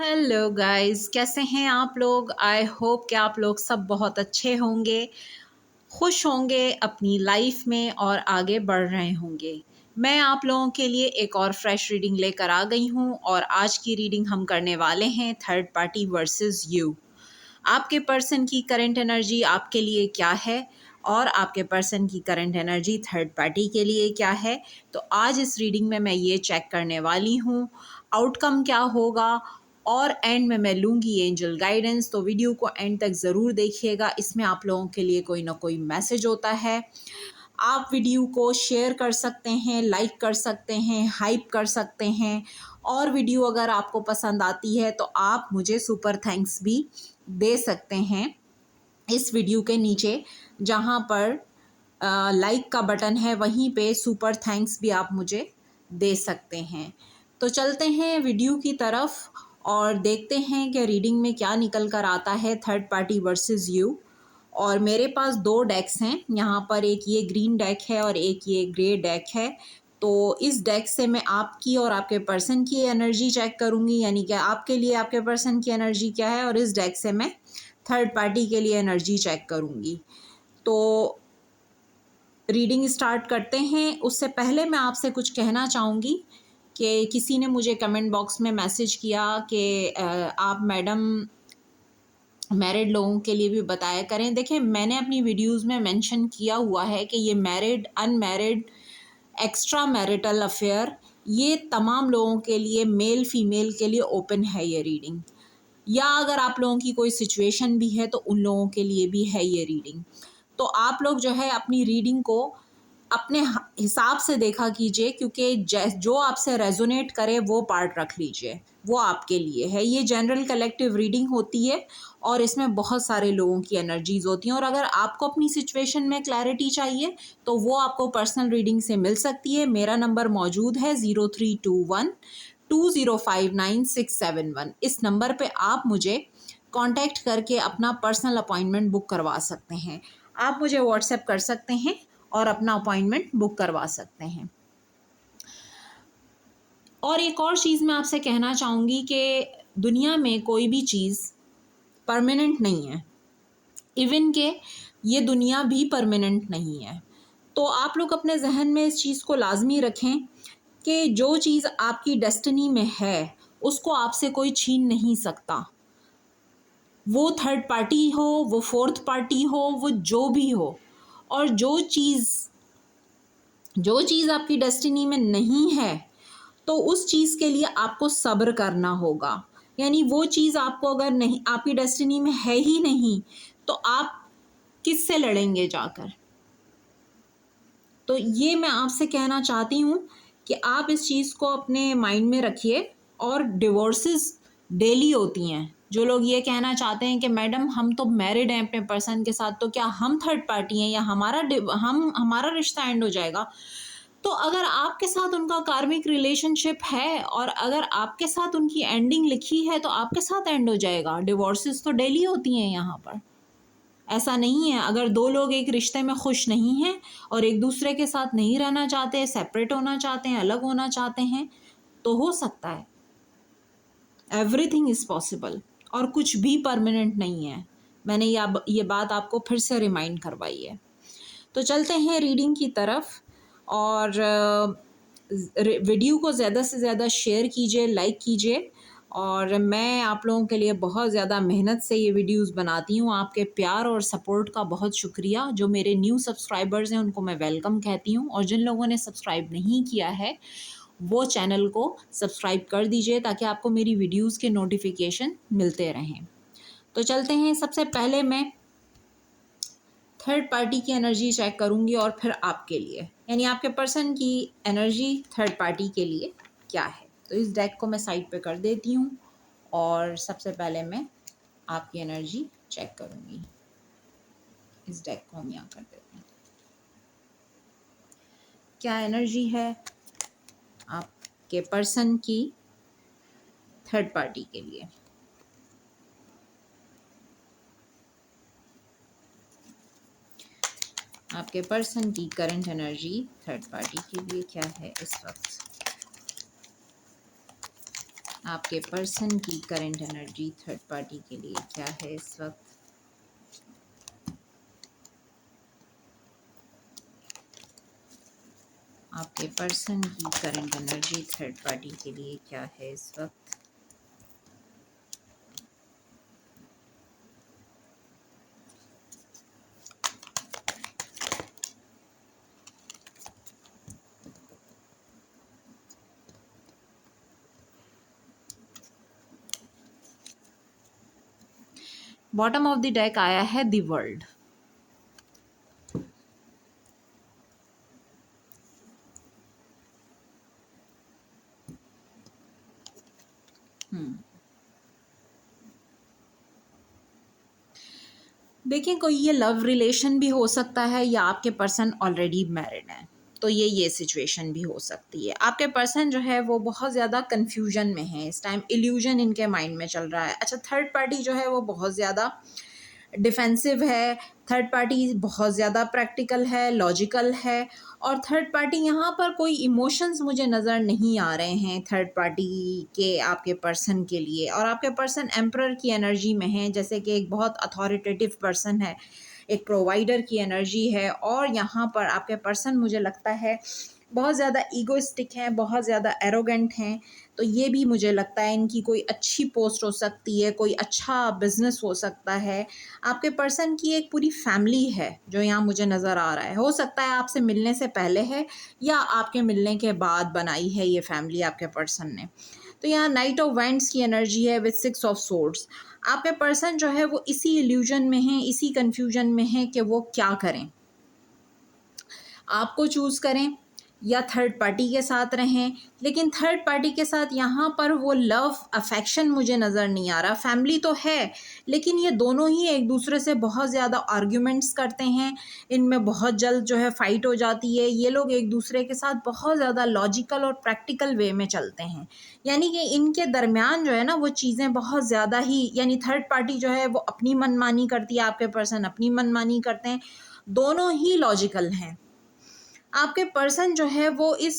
Hello guys, कैसे हैं आप लोग। आई होप कि आप लोग सब बहुत अच्छे होंगे, खुश होंगे अपनी लाइफ में और आगे बढ़ रहे होंगे। मैं आप लोगों के लिए एक और फ्रेश रीडिंग लेकर आ गई हूँ और आज की रीडिंग हम करने वाले हैं थर्ड पार्टी वर्सेस यू। आपके पर्सन की करंट एनर्जी आपके लिए क्या है और आपके पर्सन की करंट एनर्जी थर्ड पार्टी के लिए क्या है। तो आज इस रीडिंग में मैं ये चेक करने वाली हूँ आउटकम क्या होगा और एंड में मैं लूँगी एंजल गाइडेंस। तो वीडियो को एंड तक ज़रूर देखिएगा, इसमें आप लोगों के लिए कोई ना कोई मैसेज होता है। आप वीडियो को शेयर कर सकते हैं, लाइक कर सकते हैं, हाइप कर सकते हैं और वीडियो अगर आपको पसंद आती है तो आप मुझे सुपर थैंक्स भी दे सकते हैं इस वीडियो के नीचे, जहाँ पर लाइक का बटन है वहीं पे सुपर थैंक्स भी आप मुझे दे सकते हैं। तो चलते हैं वीडियो की तरफ और देखते हैं कि रीडिंग में क्या निकल कर आता है थर्ड पार्टी वर्सेस यू। और मेरे पास दो डेक्स हैं यहाँ पर, एक ये ग्रीन डेक है और एक ये ग्रे डेक है। तो इस डेक से मैं आपकी और आपके पर्सन की एनर्जी चेक करूँगी, यानी कि आपके लिए आपके पर्सन की एनर्जी क्या है, और इस डेक से मैं थर्ड पार्टी के लिए एनर्जी चेक करूँगी। तो रीडिंग स्टार्ट करते हैं। उससे पहले मैं आपसे कुछ कहना चाहूँगी कि किसी ने मुझे कमेंट बॉक्स में मैसेज किया कि आप मैडम मैरिड लोगों के लिए भी बताया करें। देखिए, मैंने अपनी वीडियोस में मेंशन किया हुआ है कि ये married, unmarried, extra marital affair, ये तमाम लोगों के लिए, मेल फीमेल के लिए ओपन है ये रीडिंग। या अगर आप लोगों की कोई सिचुएशन भी है तो उन लोगों के लिए भी है ये रीडिंग। तो आप लोग जो है अपनी रीडिंग को अपने हिसाब से देखा कीजिए, क्योंकि जो आपसे रेजोनेट करे वो पार्ट रख लीजिए, वो आपके लिए है। ये जनरल कलेक्टिव रीडिंग होती है और इसमें बहुत सारे लोगों की एनर्जीज होती हैं। और अगर आपको अपनी सिचुएशन में क्लैरिटी चाहिए तो वो आपको पर्सनल रीडिंग से मिल सकती है। मेरा नंबर मौजूद है 03212059 671। इस नंबर पे आप मुझे कांटेक्ट करके अपना पर्सनल अपॉइंटमेंट बुक करवा सकते हैं। आप मुझे व्हाट्सएप कर सकते हैं और अपना अपॉइंटमेंट बुक करवा सकते हैं। और एक और चीज़ मैं आपसे कहना चाहूँगी कि दुनिया में कोई भी चीज़ परमानेंट नहीं है, इवन के ये दुनिया भी परमानेंट नहीं है। तो आप लोग अपने जहन में इस चीज़ को लाजमी रखें कि जो चीज़ आपकी डेस्टिनी में है उसको आपसे कोई छीन नहीं सकता। वो थर्ड पार्टी हो, वो फोर्थ पार्टी हो, वो जो भी हो। और जो चीज़ आपकी डेस्टिनी में नहीं है तो उस चीज़ के लिए आपको सब्र करना होगा। यानी वो चीज़ आपको अगर नहीं, आपकी डेस्टिनी में है ही नहीं, तो आप किससे लड़ेंगे जाकर। तो ये मैं आपसे कहना चाहती हूँ कि आप इस चीज़ को अपने माइंड में रखिए। और डिवोर्सेस डेली होती हैं। जो लोग ये कहना चाहते हैं कि मैडम हम तो मैरिड हैं अपने पर्सन के साथ, तो क्या हम थर्ड पार्टी हैं या हमारा रिश्ता एंड हो जाएगा। तो अगर आपके साथ उनका कार्मिक रिलेशनशिप है और अगर आपके साथ उनकी एंडिंग लिखी है तो आपके साथ एंड हो जाएगा। डिवोर्सेस तो डेली होती हैं यहाँ पर, ऐसा नहीं है। अगर दो लोग एक रिश्ते में खुश नहीं हैं और एक दूसरे के साथ नहीं रहना चाहते, सेपरेट होना चाहते हैं, अलग होना चाहते हैं, तो हो सकता है। एवरीथिंग इज़ पॉसिबल और कुछ भी परमानेंट नहीं है। मैंने ये बात आपको फिर से रिमाइंड करवाई है। तो चलते हैं रीडिंग की तरफ। और वीडियो को ज़्यादा से ज़्यादा शेयर कीजिए, लाइक कीजिए। और मैं आप लोगों के लिए बहुत ज़्यादा मेहनत से ये वीडियोस बनाती हूँ। आपके प्यार और सपोर्ट का बहुत शुक्रिया। जो मेरे न्यू सब्सक्राइबर्स हैं उनको मैं वेलकम कहती हूँ, और जिन लोगों ने सब्सक्राइब नहीं किया है वो चैनल को सब्सक्राइब कर दीजिए ताकि आपको मेरी वीडियोज़ के नोटिफिकेशन मिलते रहें। तो चलते हैं। सबसे पहले मैं थर्ड पार्टी की एनर्जी चेक करूंगी और फिर आपके लिए, यानी आपके पर्सन की एनर्जी थर्ड पार्टी के लिए क्या है। तो इस डेक को मैं साइड पे कर देती हूँ और सबसे पहले मैं आपकी एनर्जी चेक करूंगी। इस डेक को हम यहाँ कर देते हैं। क्या एनर्जी है आपके पर्सन की थर्ड पार्टी के लिए। आपके पर्सन की करंट एनर्जी थर्ड पार्टी के लिए क्या है इस वक्त। आपके पर्सन की करंट एनर्जी थर्ड पार्टी के लिए क्या है इस वक्त? आपके पर्सन की करंट एनर्जी थर्ड पार्टी के लिए क्या है इस वक्त? बॉटम ऑफ द डेक आया है द वर्ल्ड। देखिए, कोई ये लव रिलेशन भी हो सकता है या आपके पर्सन ऑलरेडी मैरिड हैं, तो ये सिचुएशन भी हो सकती है। आपके पर्सन जो है वो बहुत ज़्यादा कन्फ्यूजन में है इस टाइम, इल्यूजन इनके माइंड में चल रहा है। अच्छा, थर्ड पार्टी जो है वो बहुत ज़्यादा डिफेंसिव है, थर्ड पार्टी बहुत ज़्यादा प्रैक्टिकल है, लॉजिकल है, और थर्ड पार्टी यहाँ पर कोई इमोशंस मुझे नज़र नहीं आ रहे हैं थर्ड पार्टी के आपके पर्सन के लिए। और आपके पर्सन एम्परर की एनर्जी में है, जैसे कि एक बहुत अथॉरिटेटिव पर्सन है, एक प्रोवाइडर की एनर्जी है, और यहाँ पर आपके पर्सन मुझे लगता है बहुत ज़्यादा ईगोइस्टिक हैं, बहुत ज़्यादा एरोगेंट हैं। तो ये भी मुझे लगता है इनकी कोई अच्छी पोस्ट हो सकती है, कोई अच्छा बिजनेस हो सकता है। आपके पर्सन की एक पूरी फैमिली है जो यहाँ मुझे नज़र आ रहा है। हो सकता है आपसे मिलने से पहले है या आपके मिलने के बाद बनाई है ये फैमिली आपके पर्सन ने। तो यहाँ नाइट ऑफ वैंड्स की एनर्जी है विद 6 ऑफ सोर्ड्स। आपके पर्सन जो है वो इसी इल्यूजन में है, इसी कन्फ्यूजन में है कि वो क्या करें, आपको चूज़ करें या थर्ड पार्टी के साथ रहें। लेकिन थर्ड पार्टी के साथ यहाँ पर वो लव अफेक्शन मुझे नज़र नहीं आ रहा। फैमिली तो है, लेकिन ये दोनों ही एक दूसरे से बहुत ज़्यादा आर्ग्यूमेंट्स करते हैं, इनमें बहुत जल्द जो है फ़ाइट हो जाती है। ये लोग एक दूसरे के साथ बहुत ज़्यादा लॉजिकल और प्रैक्टिकल वे में चलते हैं, यानी कि इनके दरमियान जो है ना वो चीज़ें बहुत ज़्यादा ही, यानी थर्ड पार्टी जो है वो अपनी मनमानी करती है, आपके पर्सन अपनी मनमानी करते हैं, दोनों ही लॉजिकल हैं। आपके पर्सन जो है वो इस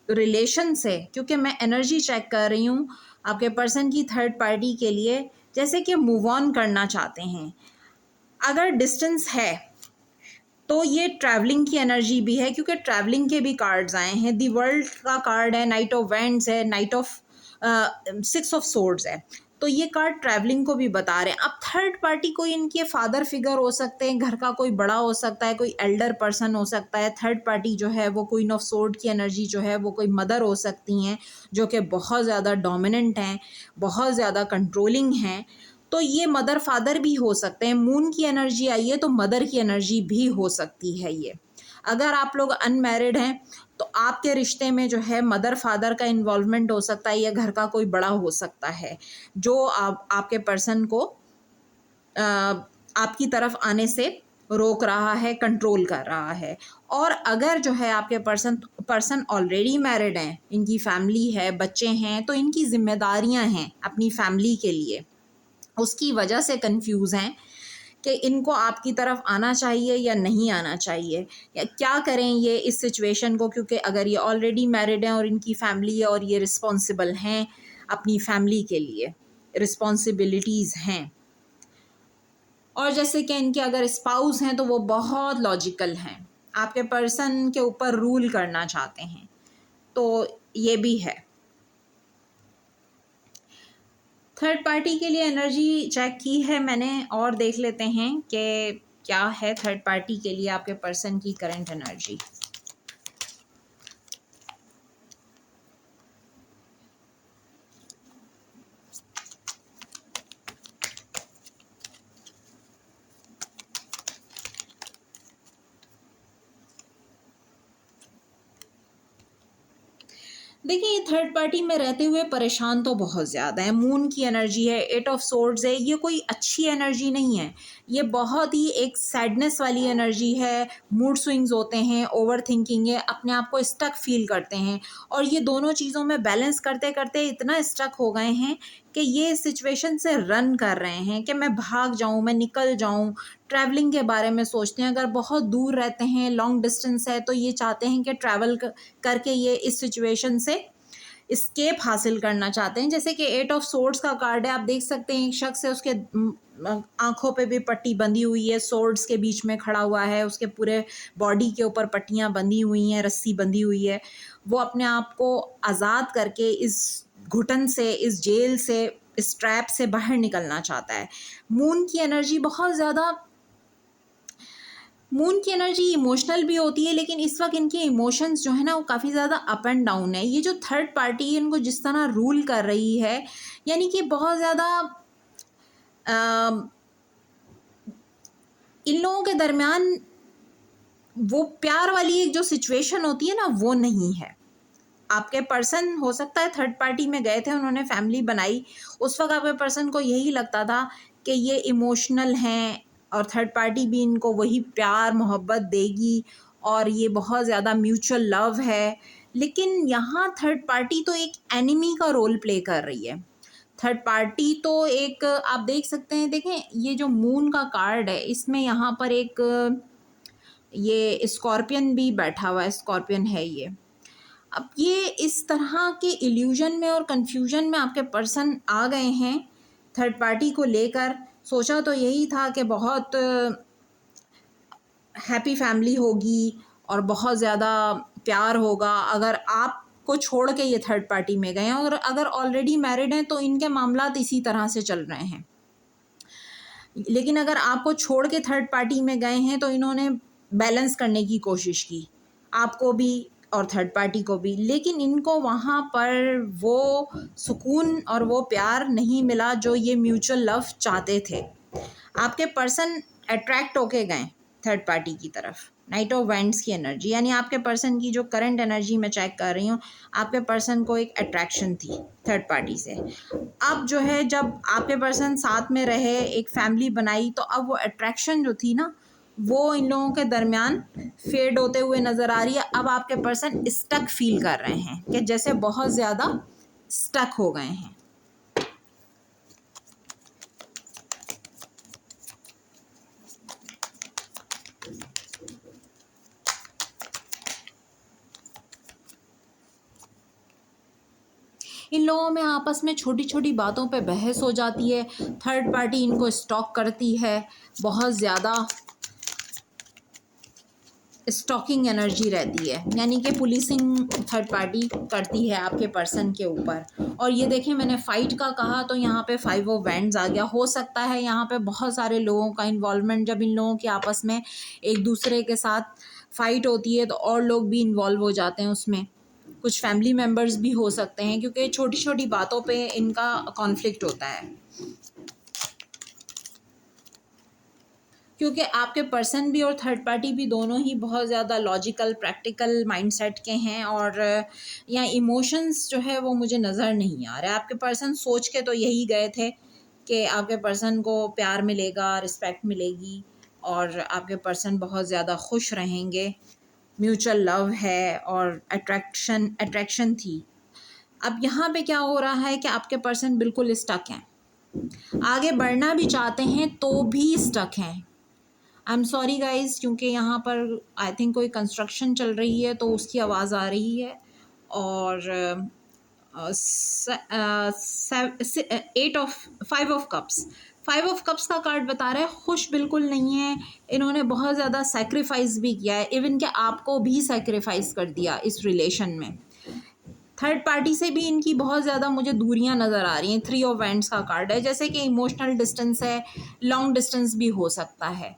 रिलेशन से, क्योंकि मैं एनर्जी चेक कर रही हूँ आपके पर्सन की थर्ड पार्टी के लिए, जैसे कि मूव ऑन करना चाहते हैं। अगर डिस्टेंस है तो ये ट्रैवलिंग की एनर्जी भी है, क्योंकि ट्रैवलिंग के भी कार्ड्स आए हैं। दी वर्ल्ड का कार्ड है, नाइट ऑफ वैंड्स है, नाइट ऑफ 6 ऑफ सोर्ड्स है, तो ये कार्ड ट्रैवलिंग को भी बता रहे हैं। अब थर्ड पार्टी कोई इनके फादर फिगर हो सकते हैं, घर का कोई बड़ा हो सकता है, कोई एल्डर पर्सन हो सकता है। थर्ड पार्टी जो है वो क्वीन ऑफ सोर्ड की एनर्जी जो है वो कोई मदर हो सकती हैं, जो कि बहुत ज़्यादा डोमिनेंट हैं, बहुत ज़्यादा कंट्रोलिंग हैं। तो ये मदर फादर भी हो सकते हैं। मून की एनर्जी आई है तो मदर की एनर्जी भी हो सकती है ये। अगर आप लोग अनमैरिड हैं तो आपके रिश्ते में जो है मदर फादर का इन्वॉल्वमेंट हो सकता है, या घर का कोई बड़ा हो सकता है जो आपके पर्सन को आपकी तरफ आने से रोक रहा है, कंट्रोल कर रहा है। और अगर जो है आपके पर्सन ऑलरेडी मैरिड हैं, इनकी फैमिली है, बच्चे हैं, तो इनकी जिम्मेदारियां हैं अपनी फैमिली के लिए, उसकी वजह से कंफ्यूज हैं कि इनको आपकी तरफ आना चाहिए या नहीं आना चाहिए, या क्या करें ये इस सिचुएशन को। क्योंकि अगर ये ऑलरेडी मैरिड हैं और इनकी फैमिली है और ये रिस्पॉन्सिबल हैं अपनी फैमिली के लिए, रिस्पॉन्सिबिलिटीज़ हैं। और जैसे कि इनके अगर स्पाउस हैं तो वो बहुत लॉजिकल हैं, आपके पर्सन के ऊपर रूल करना चाहते हैं, तो ये भी है। थर्ड पार्टी के लिए एनर्जी चेक की है मैंने, और देख लेते हैं कि क्या है थर्ड पार्टी के लिए आपके पर्सन की करंट एनर्जी। देखिए, ये थर्ड पार्टी में रहते हुए परेशान तो बहुत ज़्यादा है। मून की एनर्जी है, 8 ऑफ सोर्ड्स है, ये कोई अच्छी एनर्जी नहीं है। ये बहुत ही एक सैडनेस वाली एनर्जी है, मूड स्विंग्स होते हैं, ओवर थिंकिंग है, अपने आप को स्टक फील करते हैं। और ये दोनों चीज़ों में बैलेंस करते करते इतना स्टक हो गए हैं कि ये इस सिचुएशन से रन कर रहे हैं कि मैं भाग जाऊँ, मैं निकल जाऊँ। ट्रैवलिंग के बारे में सोचते हैं, अगर बहुत दूर रहते हैं, लॉन्ग डिस्टेंस है, तो ये चाहते हैं कि ट्रैवल करके ये इस सिचुएशन से स्केप हासिल करना चाहते हैं। जैसे कि 8 ऑफ सोर्ड्स का कार्ड है, आप देख सकते हैं एक शख्स है, उसके आंखों पे भी पट्टी बंधी हुई है, सोर्ड्स के बीच में खड़ा हुआ है, उसके पूरे बॉडी के ऊपर पट्टियां बंधी हुई हैं, रस्सी बंधी हुई है। वो अपने आप को आज़ाद करके इस घुटन से, इस जेल से, इस ट्रैप से बाहर निकलना चाहता है। मून की एनर्जी बहुत ज़्यादा, मून की एनर्जी इमोशनल भी होती है, लेकिन इस वक्त इनके इमोशंस जो है ना वो काफ़ी ज़्यादा अप एंड डाउन है। ये जो थर्ड पार्टी है इनको जिस तरह रूल कर रही है, यानी कि बहुत ज़्यादा इन लोगों के दरमियान वो प्यार वाली एक जो सिचुएशन होती है ना वो नहीं है। आपके पर्सन हो सकता है थर्ड पार्टी में गए थे, उन्होंने फैमिली बनाई, उस वक्त आपके पर्सन को यही लगता था कि ये इमोशनल हैं और थर्ड पार्टी भी इनको वही प्यार मोहब्बत देगी और ये बहुत ज़्यादा म्यूचुअल लव है। लेकिन यहाँ थर्ड पार्टी तो एक एनिमी का रोल प्ले कर रही है। थर्ड पार्टी तो एक, आप देख सकते हैं, देखें ये जो मून का कार्ड है इसमें यहाँ पर एक ये स्कॉर्पियन भी बैठा हुआ है, स्कॉर्पियन है ये। अब ये इस तरह के इल्यूजन में और कंफ्यूजन में आपके पर्सन आ गए हैं थर्ड पार्टी को लेकर। सोचा तो यही था कि बहुत हैप्पी फैमिली होगी और बहुत ज़्यादा प्यार होगा अगर आपको छोड़ के ये थर्ड पार्टी में गए हैं, और अगर ऑलरेडी मैरिड हैं तो इनके मामलात इसी तरह से चल रहे हैं। लेकिन अगर आपको छोड़ के थर्ड पार्टी में गए हैं तो इन्होंने बैलेंस करने की कोशिश की, आपको भी और थर्ड पार्टी को भी, लेकिन इनको वहाँ पर वो सुकून और वो प्यार नहीं मिला जो ये म्यूचुअल लव चाहते थे। आपके पर्सन अट्रैक्ट होके गए थर्ड पार्टी की तरफ। नाइट ऑफ वैंड्स की एनर्जी, यानी आपके पर्सन की जो करंट एनर्जी मैं चेक कर रही हूँ, आपके पर्सन को एक अट्रैक्शन थी थर्ड पार्टी से। अब जो है जब आपके पर्सन साथ में रहे, एक फैमिली बनाई, तो अब वो अट्रैक्शन जो थी ना वो इन लोगों के दरमियान फेड होते हुए नज़र आ रही है। अब आपके पर्सन स्टक फील कर रहे हैं कि जैसे बहुत ज़्यादा स्टक हो गए हैं। इन लोगों में आपस में छोटी छोटी बातों पे बहस हो जाती है, थर्ड पार्टी इनको स्टॉक करती है, बहुत ज़्यादा स्टॉकिंग एनर्जी रहती है, यानी कि पुलिसिंग थर्ड पार्टी करती है आपके पर्सन के ऊपर। और ये देखें मैंने फ़ाइट का कहा तो यहाँ पे 5 ऑफ वैंड्स आ गया। हो सकता है यहाँ पे बहुत सारे लोगों का इन्वॉल्वमेंट, जब इन लोगों के आपस में एक दूसरे के साथ फ़ाइट होती है तो और लोग भी इन्वॉल्व हो जाते हैं उसमें, कुछ फैमिली मेम्बर्स भी हो सकते हैं, क्योंकि छोटी छोटी बातों पे इनका कॉन्फ्लिक्ट होता है। क्योंकि आपके पर्सन भी और थर्ड पार्टी भी दोनों ही बहुत ज़्यादा लॉजिकल प्रैक्टिकल माइंडसेट के हैं, और यहाँ इमोशंस जो है वो मुझे नज़र नहीं आ रहा है। आपके पर्सन सोच के तो यही गए थे कि आपके पर्सन को प्यार मिलेगा, रिस्पेक्ट मिलेगी और आपके पर्सन बहुत ज़्यादा खुश रहेंगे, म्यूचुअल लव है और अट्रैक्शन थी। अब यहाँ पे क्या हो रहा है कि आपके पर्सन बिल्कुल स्टक हैं, आगे बढ़ना भी चाहते हैं तो भी स्टक हैं। आई एम सॉरी गाइज, क्योंकि यहाँ पर आई थिंक कोई कंस्ट्रक्शन चल रही है तो उसकी आवाज़ आ रही है। और 5 ऑफ कप्स का कार्ड बता रहा है खुश बिल्कुल नहीं है, इन्होंने बहुत ज़्यादा सेक्रीफाइस भी किया है, इवन कि आपको भी सेक्रीफाइस कर दिया इस रिलेशन में। थर्ड पार्टी से भी इनकी बहुत ज़्यादा मुझे दूरियां नज़र आ रही हैं। 3 ऑफ वैंड्स का कार्ड है, जैसे कि इमोशनल डिस्टेंस है, लॉन्ग डिस्टेंस भी हो सकता है,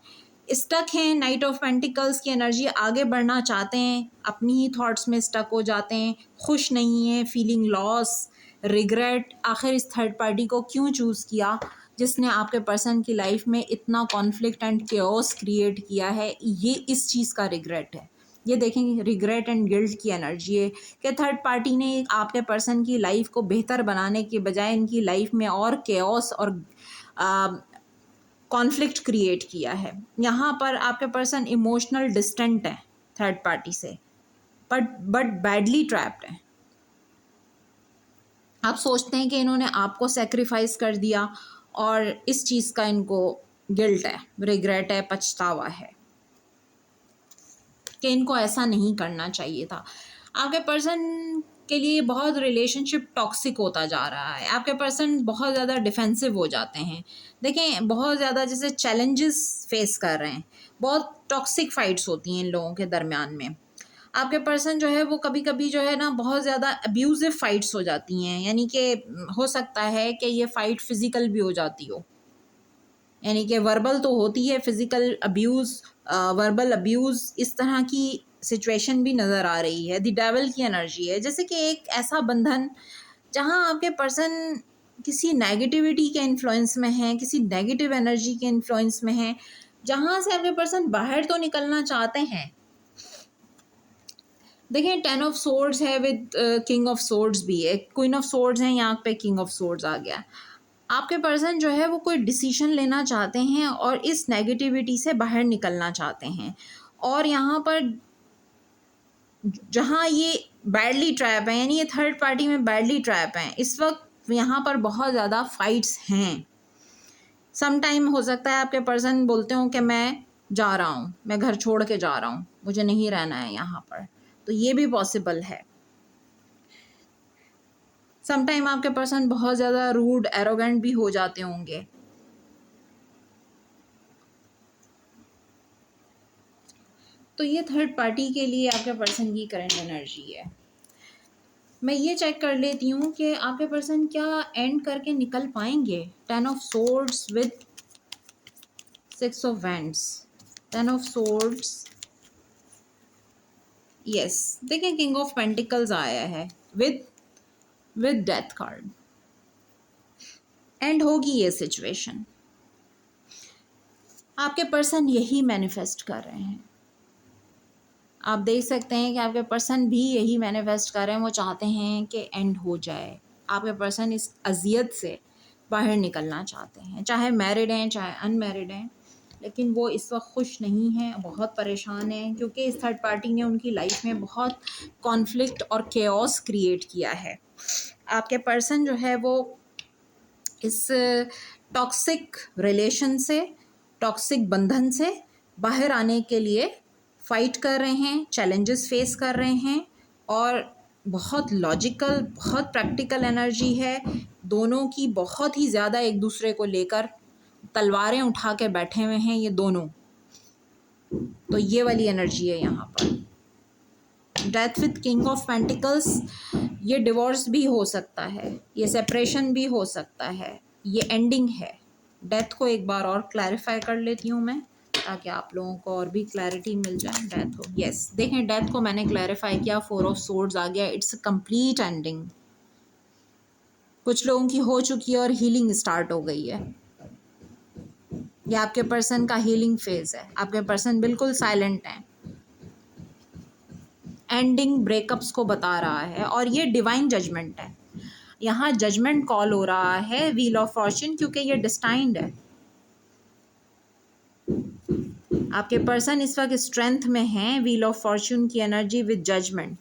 स्टक हैं। नाइट ऑफ पेंटिकल्स की एनर्जी, आगे बढ़ना चाहते हैं, अपनी ही थॉट्स में स्टक हो जाते हैं, खुश नहीं है, फीलिंग लॉस, रिग्रेट, आखिर इस थर्ड पार्टी को क्यों चूज़ किया जिसने आपके पर्सन की लाइफ में इतना कॉन्फ्लिक्ट एंड केओस क्रिएट किया है, ये इस चीज़ का रिग्रेट है। ये देखेंगे रिग्रेट एंड गिल्ट की एनर्जी है कि थर्ड पार्टी ने आपके पर्सन की लाइफ को बेहतर बनाने के बजाय इनकी लाइफ में और केओस और कॉन्फ्लिक्ट क्रिएट किया है। यहाँ पर आपके पर्सन इमोशनल डिस्टेंट है थर्ड पार्टी से, बट बैडली ट्रैप्ड है। आप सोचते हैं कि इन्होंने आपको सेक्रीफाइस कर दिया और इस चीज़ का इनको गिल्ट है, रिग्रेट है, पछतावा है कि इनको ऐसा नहीं करना चाहिए था। आपके पर्सन के लिए बहुत रिलेशनशिप टॉक्सिक होता जा रहा है। आपके पर्सन बहुत ज़्यादा डिफेंसिव हो जाते हैं। देखें, बहुत ज़्यादा जैसे चैलेंजेस फेस कर रहे हैं, बहुत टॉक्सिक फाइट्स होती हैं इन लोगों के दरमियान में। आपके पर्सन जो है वो कभी कभी जो है ना बहुत ज़्यादा अब्यूज़िव फाइट्स हो जाती हैं, यानी कि हो सकता है कि ये फ़ाइट फ़िज़िकल भी हो जाती हो, यानी कि वर्बल तो होती है, फ़िज़िकल अब्यूज़, वर्बल अब्यूज़, इस तरह की सिचुएशन भी नज़र आ रही है। द डेविल की एनर्जी है, जैसे कि एक ऐसा बंधन जहाँ आपके पर्सन किसी नेगेटिविटी के इन्फ्लुएंस में हैं, किसी नेगेटिव एनर्जी के इन्फ्लुएंस में हैं, जहाँ से आपके पर्सन बाहर तो निकलना चाहते हैं। देखिए, 10 ऑफ सोर्ड्स है विद किंग ऑफ सोर्ड्स भी है, क्वीन ऑफ सोर्ड्स है, यहाँ पे किंग ऑफ सोर्ड्स आ गया। आपके पर्सन जो है वो कोई डिसीजन लेना चाहते हैं और इस नेगेटिविटी से बाहर निकलना चाहते हैं, और यहाँ पर जहाँ ये बैडली ट्रैप है, यानी ये थर्ड पार्टी में बैडली ट्रैप हैं इस वक्त, यहाँ पर बहुत ज़्यादा फाइट्स हैं। सम टाइम हो सकता है आपके पर्सन बोलते हो कि मैं जा रहा हूँ, मैं घर छोड़ के जा रहा हूँ, मुझे नहीं रहना है यहाँ पर, तो ये भी पॉसिबल है। सम टाइम आपके पर्सन बहुत ज़्यादा रूड एरोगेंट भी हो जाते होंगे। तो ये थर्ड पार्टी के लिए आपके पर्सन की करंट एनर्जी है। मैं ये चेक कर लेती हूँ कि आपके पर्सन क्या एंड करके निकल पाएंगे। 10 of swords with 6 of wands, 10 of swords, yes. देखें, किंग ऑफ पेंटिकल्स आया है विद डेथ कार्ड। एंड होगी ये सिचुएशन। आपके पर्सन यही मैनिफेस्ट कर रहे हैं। आप देख सकते हैं कि आपके पर्सन भी यही मैनिफेस्ट कर रहे हैं, वो चाहते हैं कि एंड हो जाए। आपके पर्सन इस अजियत से बाहर निकलना चाहते हैं, चाहे मैरिड हैं चाहे अनमैरिड हैं, लेकिन वो इस वक्त खुश नहीं हैं, बहुत परेशान हैं, क्योंकि इस थर्ड पार्टी ने उनकी लाइफ में बहुत कॉन्फ्लिक्ट और केओस क्रिएट किया है। आपके पर्सन जो है वो इस टॉक्सिक रिलेशन से, टॉक्सिक बंधन से बाहर आने के लिए फाइट कर रहे हैं, चैलेंजेस फेस कर रहे हैं, और बहुत लॉजिकल, बहुत प्रैक्टिकल एनर्जी है दोनों की, बहुत ही ज़्यादा एक दूसरे को लेकर तलवारें उठा के बैठे हुए हैं ये दोनों। तो ये वाली एनर्जी है यहाँ पर। Death with king of pentacles, ये डिवोर्स भी हो सकता है, ये सेपरेशन भी हो सकता है, ये एंडिंग है। डेथ को एक बार और क्लैरिफाई कर लेती हूँ मैं, ताकि आप लोगों को और भी क्लैरिटी मिल जाए। डेथ हो, यस। देखें, डेथ को मैंने क्लैरिफाई किया, 4 ऑफ सोर्ड्स आ गया। It's a complete ending. कुछ लोगों की हो चुकी है और हीलिंग स्टार्ट हो गई है। ये आपके पर्सन का हीलिंग फेज है। आपके पर्सन बिल्कुल साइलेंट हैं, एंडिंग ब्रेकअप्स को बता रहा है, और ये डिवाइन जजमेंट है। यहाँ जजमेंट कॉल हो रहा है, व्हील ऑफ फॉर्च्यून, क्योंकि ये डिस्टाइंड है। आपके पर्सन इस वक्त स्ट्रेंथ में हैं, व्हील ऑफ फॉर्च्यून की एनर्जी विद जजमेंट।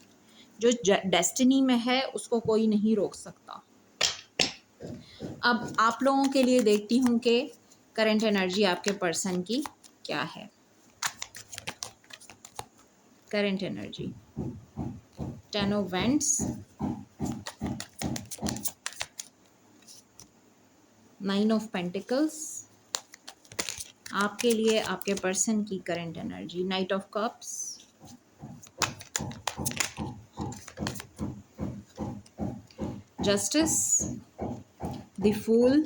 जो डेस्टिनी में है उसको कोई नहीं रोक सकता। अब आप लोगों के लिए देखती हूँ कि करंट एनर्जी आपके पर्सन की क्या है। Current energy, 10 of wands, 9 of pentacles. आपके लिए आपके पर्सन की current energy, knight of cups, justice, the fool,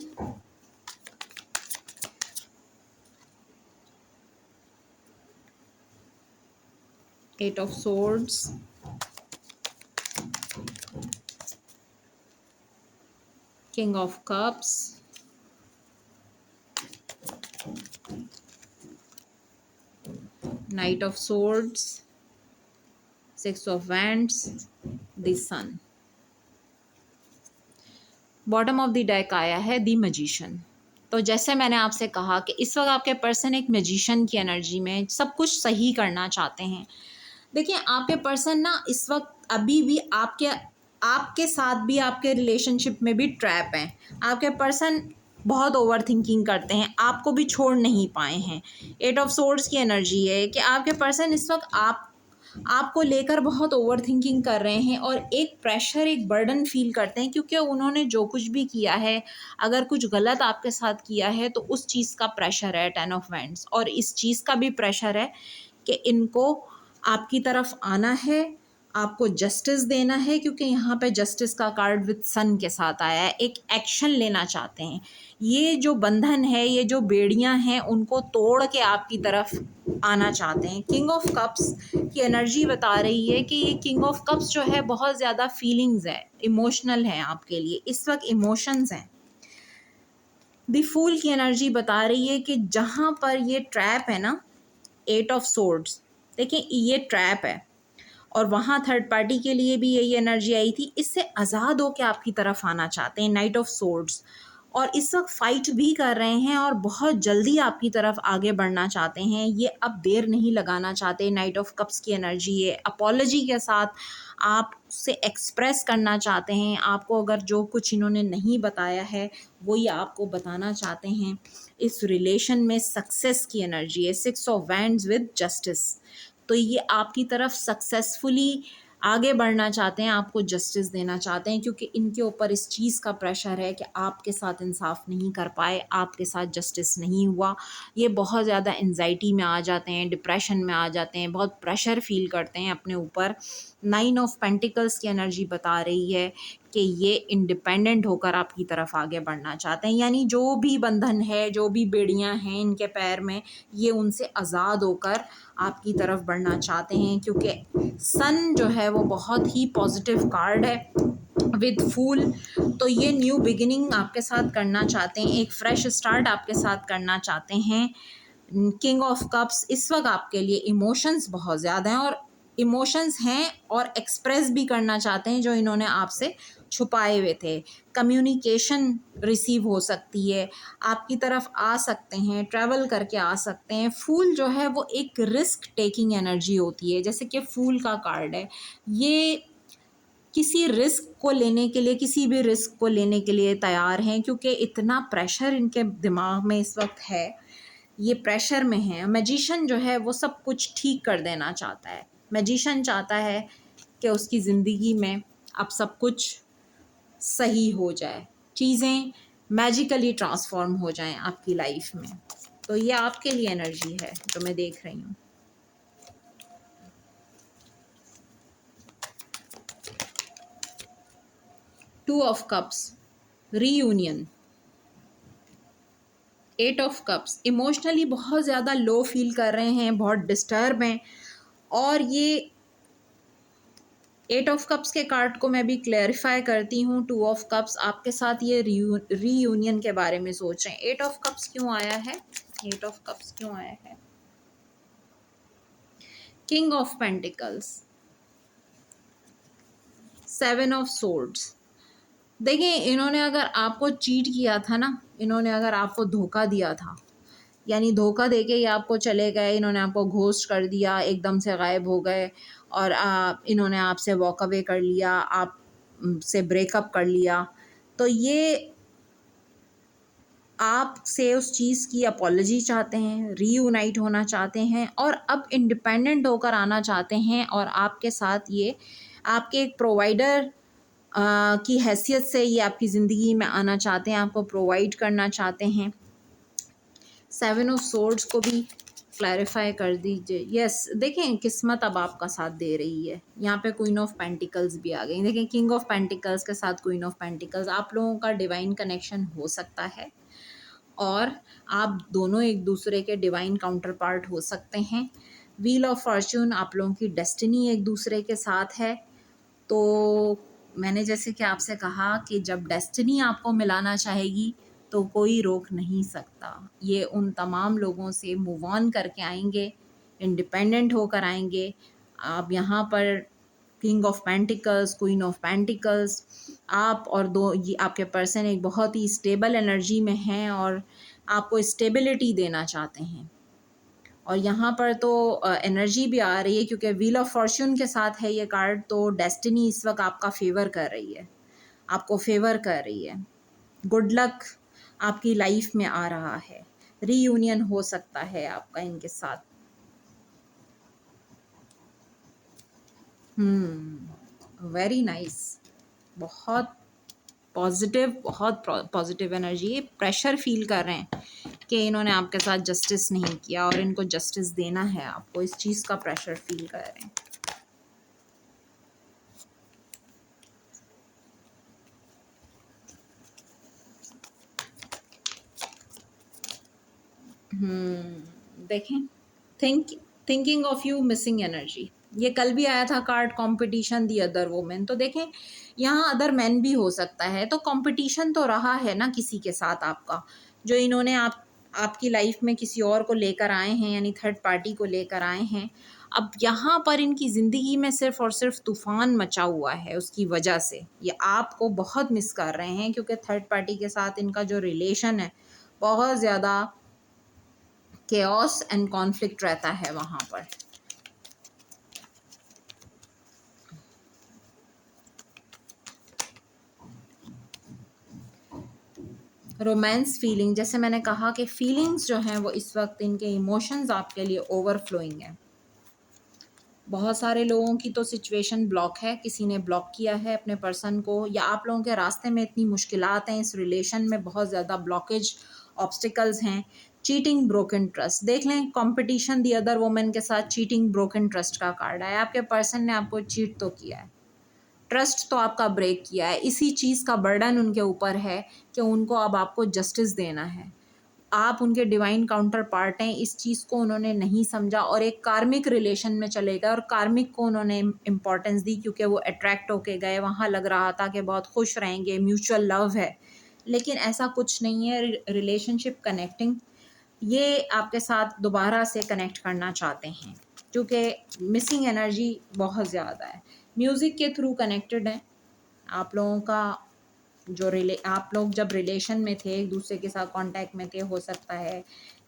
eight of swords, king of cups, Knight of Swords, 6 of Wands, the Sun. Bottom of the deck आया है the magician. तो जैसे मैंने आपसे कहा कि इस वक्त आपके पर्सन एक मैजिशियन की एनर्जी में सब कुछ सही करना चाहते हैं। देखिए, आपके पर्सन ना इस वक्त अभी भी आपके साथ भी, आपके रिलेशनशिप में भी ट्रैप हैं। आपके पर्सन बहुत ओवर थिंकिंग करते हैं, आपको भी छोड़ नहीं पाए हैं। 8 ऑफ सोर्ड्स की एनर्जी है कि आपके पर्सन इस वक्त आपको लेकर बहुत ओवर थिंकिंग कर रहे हैं और एक प्रेशर, एक बर्डन फील करते हैं, क्योंकि उन्होंने जो कुछ भी किया है, अगर कुछ गलत आपके साथ किया है तो उस चीज़ का प्रेशर है 10 ऑफ वैंड्स, और इस चीज़ का भी प्रेशर है कि इनको आपकी तरफ आना है, आपको जस्टिस देना है, क्योंकि यहाँ पे जस्टिस का कार्ड विद सन के साथ आया है। एक एक्शन लेना चाहते हैं। ये जो बंधन है, ये जो बेड़ियाँ हैं, उनको तोड़ के आपकी तरफ आना चाहते हैं। किंग ऑफ कप्स की एनर्जी बता रही है कि ये किंग ऑफ कप्स जो है बहुत ज़्यादा फीलिंग्स है, इमोशनल है आपके लिए, इस वक्त इमोशंस हैं। द फूल की एनर्जी बता रही है कि जहाँ पर ये ट्रैप है ना, 8 ऑफ सोर्ड्स, देखिए ये ट्रैप है, और वहाँ थर्ड पार्टी के लिए भी यही एनर्जी आई थी। इससे आज़ाद होकर आपकी तरफ आना चाहते हैं, नाइट ऑफ सोर्ड्स, और इस वक्त फाइट भी कर रहे हैं और बहुत जल्दी आपकी तरफ आगे बढ़ना चाहते हैं। ये अब देर नहीं लगाना चाहते। नाइट ऑफ कप्स की एनर्जी है, अपॉलजी के साथ आप उससे एक्सप्रेस करना चाहते हैं। आपको अगर जो कुछ इन्होंने नहीं बताया है वो ये आपको बताना चाहते हैं। इस रिलेशन में सक्सेस की एनर्जी है, 6 ऑफ वैंड्स विद जस्टिस, तो ये आपकी तरफ सक्सेसफुली आगे बढ़ना चाहते हैं, आपको जस्टिस देना चाहते हैं, क्योंकि इनके ऊपर इस चीज़ का प्रेशर है कि आपके साथ इंसाफ नहीं कर पाए, आपके साथ जस्टिस नहीं हुआ। ये बहुत ज़्यादा एंजाइटी में आ जाते हैं, डिप्रेशन में आ जाते हैं, बहुत प्रेशर फील करते हैं अपने ऊपर। 9 ऑफ पेंटिकल्स की एनर्जी बता रही है कि ये इंडिपेंडेंट होकर आपकी तरफ आगे बढ़ना चाहते हैं, यानी जो भी बंधन है, जो भी बेड़ियां हैं इनके पैर में, ये उनसे आज़ाद होकर आपकी तरफ बढ़ना चाहते हैं, क्योंकि सन जो है वो बहुत ही पॉजिटिव कार्ड है विद फूल। तो ये न्यू बिगिनिंग आपके साथ करना चाहते हैं, एक फ्रेश स्टार्ट आपके साथ करना चाहते हैं। किंग ऑफ कप्स इस वक्त आपके लिए इमोशंस बहुत ज़्यादा हैं, और इमोशंस हैं और एक्सप्रेस भी करना चाहते हैं जो इन्होंने आपसे छुपाए हुए थे। कम्युनिकेशन रिसीव हो सकती है, आपकी तरफ आ सकते हैं, ट्रैवल करके आ सकते हैं। फूल जो है वो एक रिस्क टेकिंग एनर्जी होती है, जैसे कि फूल का कार्ड है, ये किसी रिस्क को लेने के लिए, किसी भी रिस्क को लेने के लिए तैयार हैं, क्योंकि इतना प्रेशर इनके दिमाग में इस वक्त है, ये प्रेशर में है। मैजिशियन जो है वो सब कुछ ठीक कर देना चाहता है। मैजिशियन चाहता है कि उसकी ज़िंदगी में अब सब कुछ सही हो जाए, चीज़ें मैजिकली ट्रांसफॉर्म हो जाएं आपकी लाइफ में। तो ये आपके लिए एनर्जी है जो मैं देख रही हूँ। Two of cups, reunion. 8 of cups, emotionally बहुत ज़्यादा लो फील कर रहे हैं, बहुत डिस्टर्ब हैं, और ये 8 ऑफ कप्स के कार्ड को मैं भी क्लैरिफाई करती हूँ। 2 ऑफ कप्स आपके साथ ये रीयूनियन के बारे में सोच रहे हैं। 8 ऑफ कप्स क्यों आया है? 8 ऑफ कप्स क्यों आया है? King of pentacles, 7 of swords. देखिए इन्होंने अगर आपको चीट किया था ना, इन्होंने अगर आपको धोखा दिया था, यानी धोखा देके ये आपको चले गए, इन्होंने आपको घोस्ट कर दिया, एकदम से गायब हो गए, और इन्होंने आपसे वॉक अवे कर लिया, आप से ब्रेकअप कर लिया, तो ये आपसे उस चीज़ की अपॉलजी चाहते हैं, रीयूनाइट होना चाहते हैं, और अब इंडिपेंडेंट होकर आना चाहते हैं, और आपके साथ ये आपके एक प्रोवाइडर की हैसियत से ये आपकी ज़िंदगी में आना चाहते हैं, आपको प्रोवाइड करना चाहते हैं। 7 ऑफ सोर्ड्स को भी क्लैरिफाई कर दीजिए। यस, देखें किस्मत अब आपका साथ दे रही है। यहाँ पे क्वीन ऑफ पेंटिकल्स भी आ गई। देखें किंग ऑफ पेंटिकल्स के साथ क्वीन ऑफ पेंटिकल्स, आप लोगों का डिवाइन कनेक्शन हो सकता है, और आप दोनों एक दूसरे के डिवाइन काउंटर पार्ट हो सकते हैं। व्हील ऑफ फॉर्च्यून, आप लोगों की डेस्टिनी एक दूसरे के साथ है। तो मैंने जैसे कि आपसे कहा कि जब डेस्टिनी आपको मिलाना चाहेगी तो कोई रोक नहीं सकता। ये उन तमाम लोगों से मूव ऑन करके आएंगे, इंडिपेंडेंट होकर आएंगे। आप यहाँ पर king of pentacles, queen of pentacles, आप और दो ये आपके पर्सन एक बहुत ही स्टेबल एनर्जी में हैं और आपको स्टेबिलिटी देना चाहते हैं। और यहाँ पर तो एनर्जी भी आ रही है, क्योंकि व्हील ऑफ फॉर्च्यून के साथ है ये कार्ड, तो डेस्टिनी इस वक्त आपका फेवर कर रही है, आपको फेवर कर रही है। गुड लक आपकी लाइफ में आ रहा है, रीयूनियन हो सकता है आपका इनके साथ। Very nice. बहुत पॉजिटिव, बहुत पॉजिटिव एनर्जी। ये प्रेशर फील कर रहे हैं कि इन्होंने आपके साथ जस्टिस नहीं किया और इनको जस्टिस देना है आपको, इस चीज़ का प्रेशर फील कर रहे हैं। देखें, thinking of you missing energy, ये कल भी आया था card competition the other women. तो देखें, यहाँ अदर मैन भी हो सकता है, तो कंपटीशन तो रहा है ना किसी के साथ आपका, जो इन्होंने आपकी लाइफ में किसी और को लेकर आए हैं, यानी थर्ड पार्टी को लेकर आए हैं। अब यहाँ पर इनकी ज़िंदगी में सिर्फ और सिर्फ तूफान मचा हुआ है, उसकी वजह से ये आपको बहुत मिस कर रहे हैं, क्योंकि थर्ड पार्टी के साथ इनका जो रिलेशन है बहुत ज़्यादा केओस एंड कॉन्फ्लिक्ट रहता है वहाँ पर। रोमांस फीलिंग, जैसे मैंने कहा कि फीलिंग्स जो हैं वो इस वक्त इनके इमोशंस आपके लिए ओवरफ्लोइंग है। बहुत सारे लोगों की तो सिचुएशन ब्लॉक है, किसी ने ब्लॉक किया है अपने पर्सन को, या आप लोगों के रास्ते में इतनी मुश्किलात हैं, इस रिलेशन में बहुत ज़्यादा ब्लॉकेज, ऑब्स्टिकल्स हैं। चीटिंग, ब्रोकन ट्रस्ट, देख लें कंपटीशन दी अदर वुमेन के साथ, चीटिंग, ब्रोकन ट्रस्ट का कार्ड है। आपके पर्सन ने आपको चीट तो किया है, ट्रस्ट तो आपका ब्रेक किया है, इसी चीज़ का बर्डन उनके ऊपर है कि उनको अब आपको जस्टिस देना है। आप उनके डिवाइन काउंटर पार्ट हैं, इस चीज़ को उन्होंने नहीं समझा और एक कार्मिक रिलेशन में चले गए, और कार्मिक को उन्होंने इम्पोर्टेंस दी क्योंकि वो अट्रैक्ट होके गए, वहाँ लग रहा था कि बहुत खुश रहेंगे, म्यूचुअल लव है, लेकिन ऐसा कुछ नहीं है। रिलेशनशिप कनेक्टिंग, ये आपके साथ दोबारा से कनेक्ट करना चाहते हैं, क्योंकि मिसिंग एनर्जी बहुत ज़्यादा है। म्यूज़िक के थ्रू कनेक्टेड हैं आप लोगों का, जो आप लोग जब रिलेशन में थे, एक दूसरे के साथ कांटेक्ट में थे, हो सकता है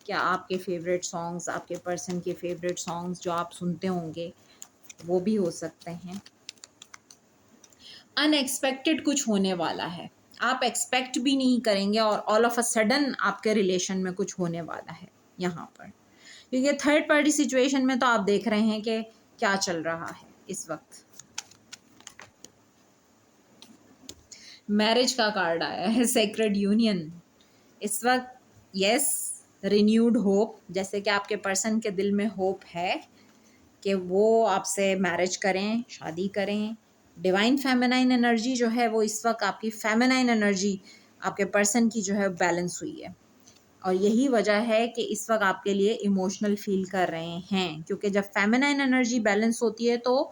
क्या आपके फेवरेट सॉन्ग्स, आपके पर्सन के फेवरेट सॉन्ग्स जो आप सुनते होंगे वो भी हो सकते हैं। अनएक्सपेक्टेड कुछ होने वाला है, आप एक्सपेक्ट भी नहीं करेंगे और ऑल ऑफ अ सडन आपके रिलेशन में कुछ होने वाला है यहाँ पर, क्योंकि थर्ड पार्टी सिचुएशन में तो आप देख रहे हैं कि क्या चल रहा है इस वक्त। मैरिज का कार्ड आया है, सेक्रेड यूनियन। इस वक्त यस, रिन्यूड होप, जैसे कि आपके पर्सन के दिल में होप है कि वो आपसे मैरिज करें, शादी करें। डिवाइन फेमिनाइन एनर्जी जो है वो इस वक्त आपकी फेमिनाइन एनर्जी आपके पर्सन की जो है बैलेंस हुई है, और यही वजह है कि इस वक्त आपके लिए इमोशनल फील कर रहे हैं, क्योंकि जब फेमिनाइन एनर्जी बैलेंस होती है तो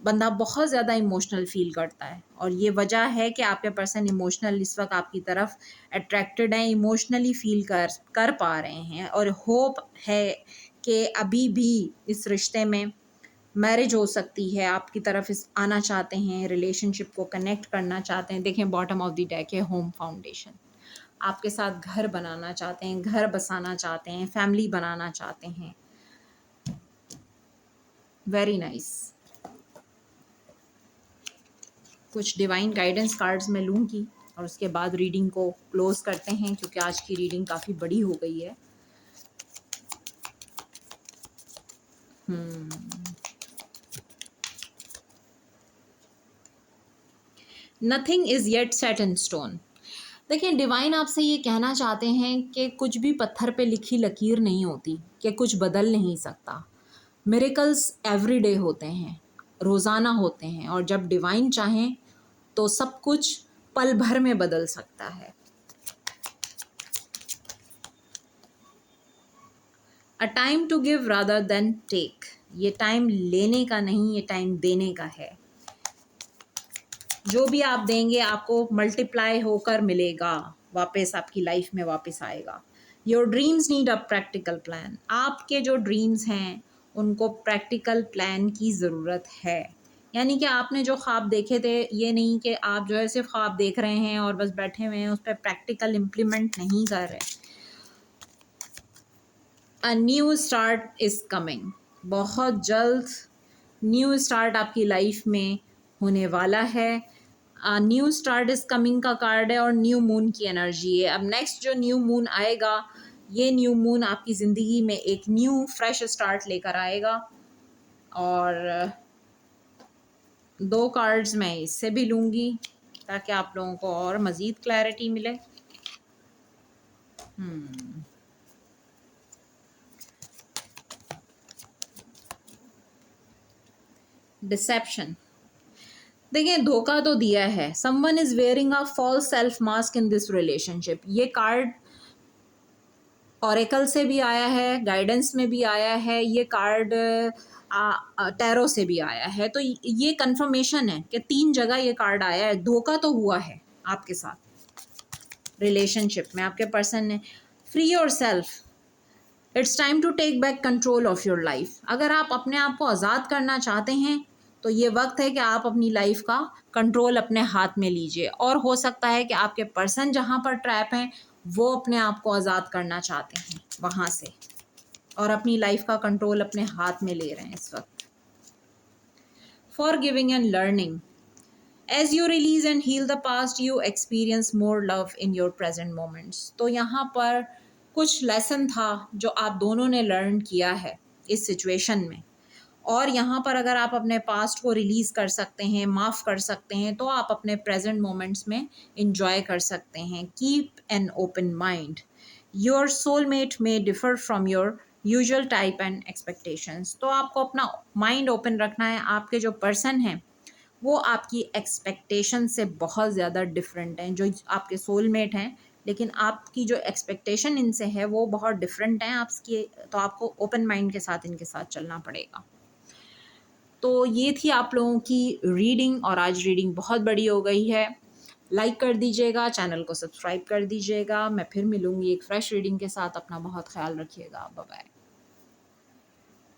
बंदा बहुत ज़्यादा इमोशनल फील करता है, और ये वजह है कि आपके पर्सन इमोशनल इस वक्त आपकी तरफ अट्रैक्टेड हैं, इमोशनली फील कर पा रहे हैं, और होप है कि अभी भी इस रिश्ते में मैरिज हो सकती है, आपकी तरफ इस आना चाहते हैं, रिलेशनशिप को कनेक्ट करना चाहते हैं। देखें बॉटम ऑफ द डेक है होम फाउंडेशन, आपके साथ घर बनाना चाहते हैं, घर बसाना चाहते हैं, फैमिली बनाना चाहते हैं। Very nice. कुछ डिवाइन गाइडेंस कार्ड्स मैं लूँगी और उसके बाद रीडिंग को क्लोज करते हैं, क्योंकि आज की रीडिंग काफ़ी बड़ी हो गई है। Nothing is yet set in stone. देखिए डिवाइन आपसे ये कहना चाहते हैं कि कुछ भी पत्थर पे लिखी लकीर नहीं होती, कि कुछ बदल नहीं सकता। मिरेकल्स एवरीडे होते हैं, रोज़ाना होते हैं, और जब डिवाइन चाहें तो सब कुछ पल भर में बदल सकता है। A time to give rather than take, ये टाइम लेने का नहीं, ये टाइम देने का है। जो भी आप देंगे आपको मल्टीप्लाई होकर मिलेगा, वापस आपकी लाइफ में वापस आएगा। Your dreams need a practical plan, आपके जो ड्रीम्स हैं उनको प्रैक्टिकल प्लान की ज़रूरत है। यानी कि आपने जो ख्वाब देखे थे, ये नहीं कि आप जो है सिर्फ ख्वाब देख रहे हैं और बस बैठे हुए हैं, उस पर प्रैक्टिकल इम्प्लीमेंट नहीं कर रहे। A new start is coming, बहुत जल्द न्यू स्टार्ट आपकी लाइफ में होने वाला है। न्यू स्टार्ट इज़ कमिंग का कार्ड है और न्यू मून की एनर्जी है। अब नेक्स्ट जो न्यू मून आएगा, ये न्यू मून आपकी ज़िंदगी में एक न्यू फ्रेश स्टार्ट लेकर आएगा, और 2 कार्ड्स मैं इससे भी लूँगी ताकि आप लोगों को और मज़ीद क्लैरिटी मिले। डिसेप्शन, देखिए धोखा तो दिया है। Someone is wearing a false self mask in this relationship. ये कार्ड ऑरेकल से भी आया है, गाइडेंस में भी आया है, ये कार्ड टैरो से भी आया है। तो ये कंफर्मेशन है कि 3 जगह ये कार्ड आया है। धोखा तो हुआ है आपके साथ रिलेशनशिप में, आपके पर्सन ने। Free yourself, it's time to take back control of your life. अगर आप अपने आप को आज़ाद करना चाहते हैं तो ये वक्त है कि आप अपनी लाइफ का कंट्रोल अपने हाथ में लीजिए। और हो सकता है कि आपके पर्सन जहाँ पर ट्रैप हैं वो अपने आप को आज़ाद करना चाहते हैं वहाँ से, और अपनी लाइफ का कंट्रोल अपने हाथ में ले रहे हैं इस वक्त। Forgiving and learning, as you release and heal the past you experience more love in your present moments. तो यहाँ पर कुछ लेसन था जो आप दोनों ने लर्न किया है इस सिचुएशन में, और यहाँ पर अगर आप अपने पास्ट को रिलीज़ कर सकते हैं, माफ़ कर सकते हैं, तो आप अपने प्रेजेंट मोमेंट्स में इंजॉय कर सकते हैं। Keep an open mind, your soulmate may differ from your usual type and expectations. तो आपको अपना माइंड ओपन रखना है। आपके जो पर्सन हैं वो आपकी एक्सपेक्टेशन से बहुत ज़्यादा डिफरेंट हैं, जो आपके सोलमेट हैं, लेकिन आपकी जो एक्सपेक्टेशन इनसे है वो बहुत डिफरेंट हैं आपकी। तो आपको ओपन माइंड के साथ इनके साथ चलना पड़ेगा। तो ये थी आप लोगों की रीडिंग, और आज रीडिंग बहुत बड़ी हो गई है। लाइक कर दीजिएगा, चैनल को सब्सक्राइब कर दीजिएगा। मैं फिर मिलूँगी एक फ्रेश रीडिंग के साथ। अपना बहुत ख्याल रखिएगा। Bye bye.